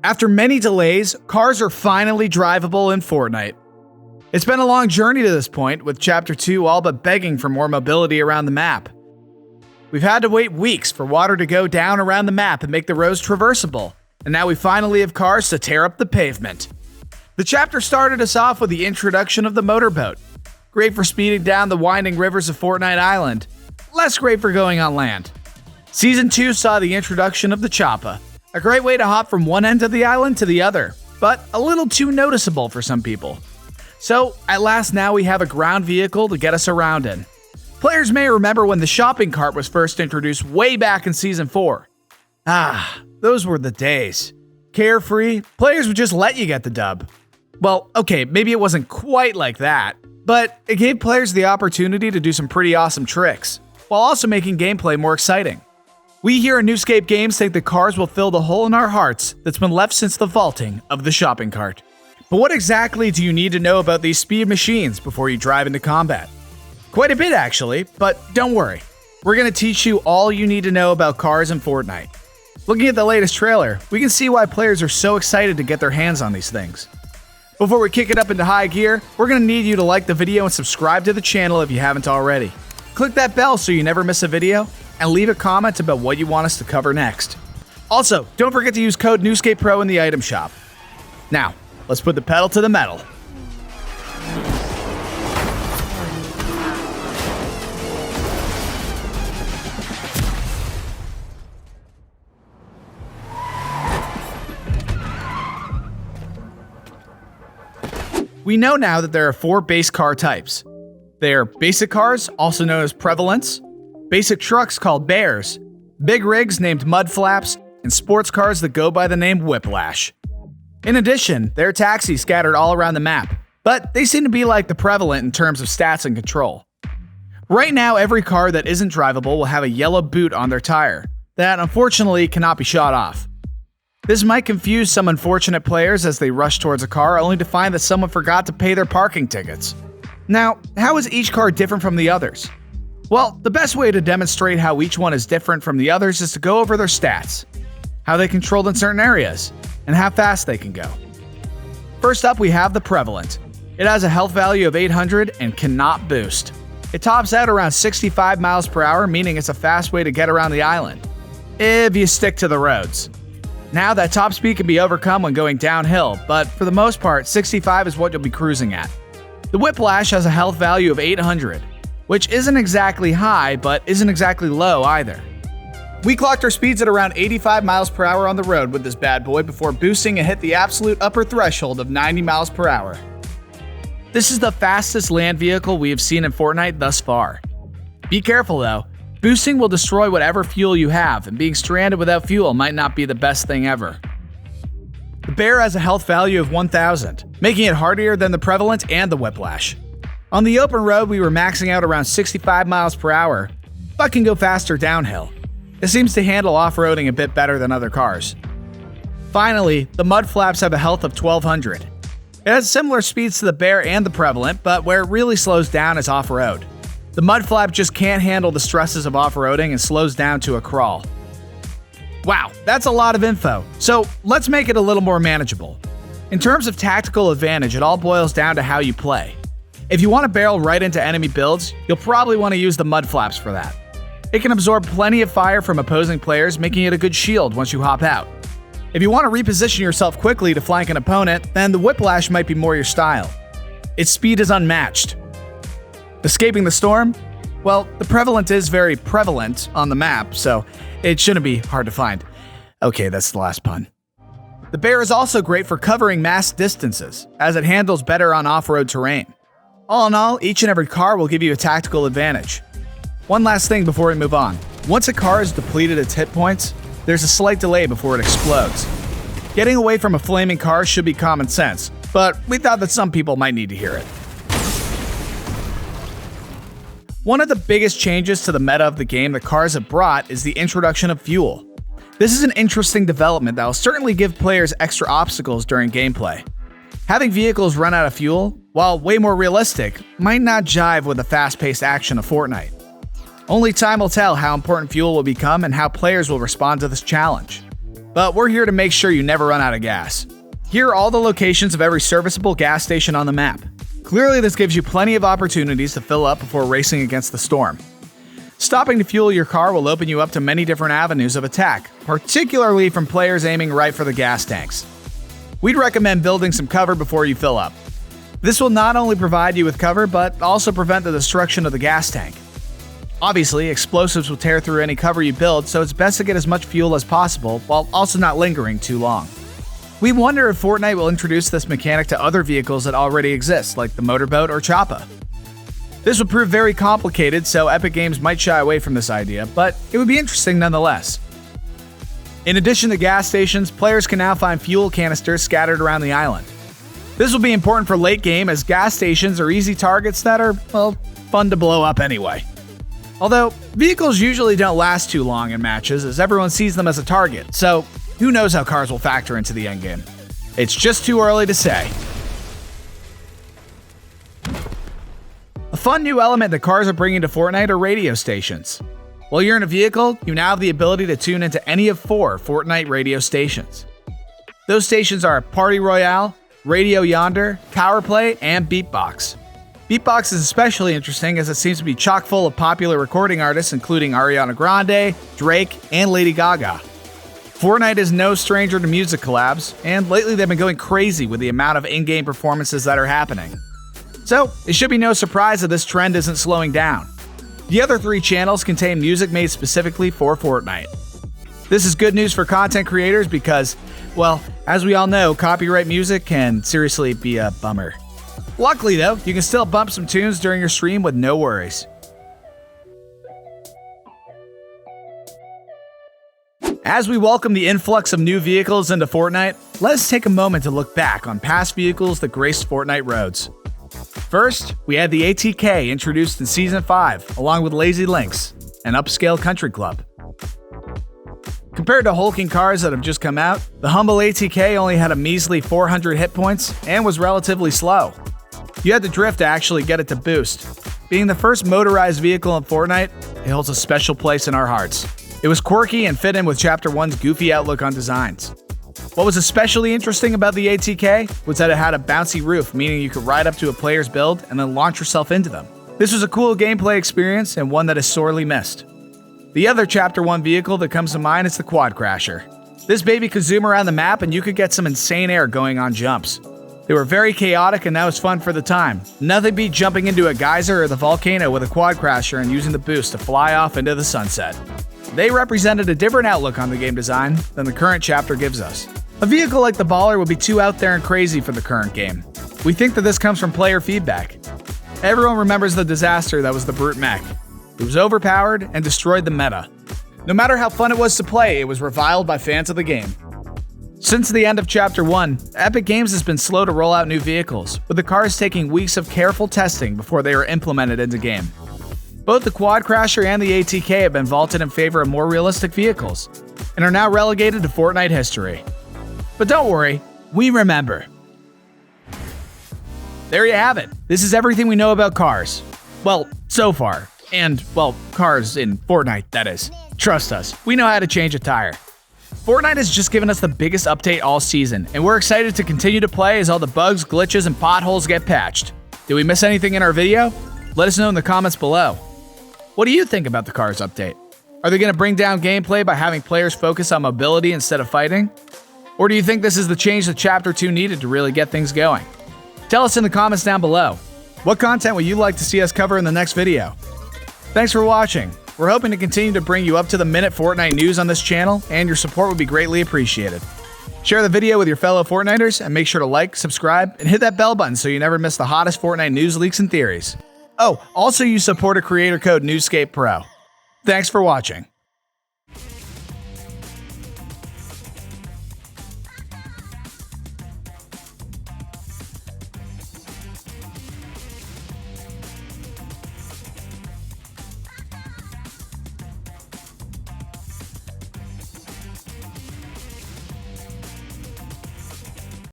After many delays, cars are finally drivable in Fortnite. It's been a long journey to this point, with Chapter 2 all but begging for more mobility around the map. We've had to wait weeks for water to go down around the map and make the roads traversable, and now we finally have cars to tear up the pavement. The chapter started us off with the introduction of the motorboat. Great for speeding down the winding rivers of Fortnite Island, less great for going on land. Season 2 saw the introduction of the choppa, a great way to hop from one end of the island to the other, but a little too noticeable for some people. So, at last now we have a ground vehicle to get us around in. Players may remember when the shopping cart was first introduced way back in Season 4. Those were the days. Carefree, players would just let you get the dub. Well, okay, maybe it wasn't quite like that, but it gave players the opportunity to do some pretty awesome tricks, while also making gameplay more exciting. We here at NewScapeGames think the cars will fill the hole in our hearts that's been left since the vaulting of the shopping cart. But what exactly do you need to know about these speed machines before you drive into combat? Quite a bit actually, but don't worry. We're going to teach you all you need to know about cars in Fortnite. Looking at the latest trailer, we can see why players are so excited to get their hands on these things. Before we kick it up into high gear, we're going to need you to like the video and subscribe to the channel if you haven't already. Click that bell so you never miss a video, and leave a comment about what you want us to cover next. Also, don't forget to use code NEWSCAPEPRO in the item shop. Now, let's put the pedal to the metal. We know now that there are 4 base car types. They are basic cars, also known as prevalents, basic trucks called bears, big rigs named mud flaps, and sports cars that go by the name whiplash. In addition, there are taxis scattered all around the map, but they seem to be like the prevalent in terms of stats and control. Right now, every car that isn't drivable will have a yellow boot on their tire that unfortunately cannot be shot off. This might confuse some unfortunate players as they rush towards a car only to find that someone forgot to pay their parking tickets. Now, how is each car different from the others? Well, the best way to demonstrate how each one is different from the others is to go over their stats, how they controlled in certain areas, and how fast they can go. First up, we have the Prevalent. It has a health value of 800 and cannot boost. It tops out around 65 miles per hour, meaning it's a fast way to get around the island, if you stick to the roads. Now, that top speed can be overcome when going downhill, but for the most part, 65 is what you'll be cruising at. The Whiplash has a health value of 800, which isn't exactly high, but isn't exactly low either. We clocked our speeds at around 85 miles per hour on the road with this bad boy before boosting and hit the absolute upper threshold of 90 miles per hour. This is the fastest land vehicle we have seen in Fortnite thus far. Be careful though, boosting will destroy whatever fuel you have, and being stranded without fuel might not be the best thing ever. The Bear has a health value of 1000, making it hardier than the Prevalent and the Whiplash. On the open road, we were maxing out around 65 miles per hour, but can go faster downhill. It seems to handle off-roading a bit better than other cars. Finally, the Mud Flaps have a health of 1200. It has similar speeds to the Bear and the Prevalent, but where it really slows down is off-road. The Mud Flap just can't handle the stresses of off-roading and slows down to a crawl. Wow, that's a lot of info, so let's make it a little more manageable. In terms of tactical advantage, it all boils down to how you play. If you want to barrel right into enemy builds, you'll probably want to use the Mud Flaps for that. It can absorb plenty of fire from opposing players, making it a good shield once you hop out. If you want to reposition yourself quickly to flank an opponent, then the Whiplash might be more your style. Its speed is unmatched. Escaping the storm? Well, the Prevalent is very prevalent on the map, so it shouldn't be hard to find. Okay, that's the last pun. The Bear is also great for covering mass distances, as it handles better on off-road terrain. All in all, each and every car will give you a tactical advantage. One last thing before we move on. Once a car has depleted its hit points, there's a slight delay before it explodes. Getting away from a flaming car should be common sense, but we thought that some people might need to hear it. One of the biggest changes to the meta of the game that cars have brought is the introduction of fuel. This is an interesting development that will certainly give players extra obstacles during gameplay. Having vehicles run out of fuel, while way more realistic, might not jive with the fast-paced action of Fortnite. Only time will tell how important fuel will become and how players will respond to this challenge. but we're here to make sure you never run out of gas. Here are all the locations of every serviceable gas station on the map. Clearly, this gives you plenty of opportunities to fill up before racing against the storm. Stopping to fuel your car will open you up to many different avenues of attack, particularly from players aiming right for the gas tanks. We'd recommend building some cover before you fill up. This will not only provide you with cover, but also prevent the destruction of the gas tank. Obviously, explosives will tear through any cover you build, so it's best to get as much fuel as possible while also not lingering too long. We wonder if Fortnite will introduce this mechanic to other vehicles that already exist, like the motorboat or choppa. This would prove very complicated, so Epic Games might shy away from this idea, but it would be interesting nonetheless. In addition to gas stations, players can now find fuel canisters scattered around the island. This will be important for late game, as gas stations are easy targets that are, well, fun to blow up anyway. Although, vehicles usually don't last too long in matches, as everyone sees them as a target, so who knows how cars will factor into the endgame. It's just too early to say. A fun new element that cars are bringing to Fortnite are radio stations. While you're in a vehicle, you now have the ability to tune into any of 4 Fortnite radio stations. Those stations are Party Royale, Radio Yonder, Power Play, and Beatbox. Beatbox is especially interesting as it seems to be chock full of popular recording artists including Ariana Grande, Drake, and Lady Gaga. Fortnite is no stranger to music collabs, and lately they've been going crazy with the amount of in-game performances that are happening. So, it should be no surprise that this trend isn't slowing down. The other 3 channels contain music made specifically for Fortnite. This is good news for content creators because, well, as we all know, copyright music can seriously be a bummer. Luckily though, you can still bump some tunes during your stream with no worries. As we welcome the influx of new vehicles into Fortnite, let's take a moment to look back on past vehicles that graced Fortnite roads. First, we had the ATK introduced in Season 5, along with Lazy Lynx, an upscale country club. Compared to hulking cars that have just come out, the humble ATK only had a measly 400 hit points and was relatively slow. You had to drift to actually get it to boost. Being the first motorized vehicle in Fortnite, it holds a special place in our hearts. It was quirky and fit in with Chapter 1's goofy outlook on designs. What was especially interesting about the ATK was that it had a bouncy roof, meaning you could ride up to a player's build and then launch yourself into them. This was a cool gameplay experience and one that is sorely missed. The other Chapter 1 vehicle that comes to mind is the Quad Crasher. This baby could zoom around the map and you could get some insane air going on jumps. They were very chaotic and that was fun for the time. Nothing beat jumping into a geyser or the volcano with a Quad Crasher and using the boost to fly off into the sunset. They represented a different outlook on the game design than the current chapter gives us. A vehicle like the Baller would be too out there and crazy for the current game. We think that this comes from player feedback. Everyone remembers the disaster that was the Brute Mech. It was overpowered and destroyed the meta. No matter how fun it was to play, it was reviled by fans of the game. Since the end of Chapter 1, Epic Games has been slow to roll out new vehicles, with the cars taking weeks of careful testing before they are implemented into game. Both the Quad Crasher and the ATK have been vaulted in favor of more realistic vehicles, and are now relegated to Fortnite history. But don't worry, we remember. There you have it. This is everything we know about cars. Well, so far. And, well, cars in Fortnite, that is. Trust us, we know how to change a tire. Fortnite has just given us the biggest update all season, and we're excited to continue to play as all the bugs, glitches, and potholes get patched. Did we miss anything in our video? Let us know in the comments below. What do you think about the cars update? Are they going to bring down gameplay by having players focus on mobility instead of fighting? Or do you think this is the change that Chapter 2 needed to really get things going? Tell us in the comments down below. What content would you like to see us cover in the next video? Thanks for watching. We're hoping to continue to bring you up to the minute Fortnite news on this channel, and your support would be greatly appreciated. Share the video with your fellow Fortniters, and make sure to like, subscribe, and hit that bell button so you never miss the hottest Fortnite news, leaks, and theories. Oh, also use supporter creator code NEWSCAPEPRO. Thanks for watching.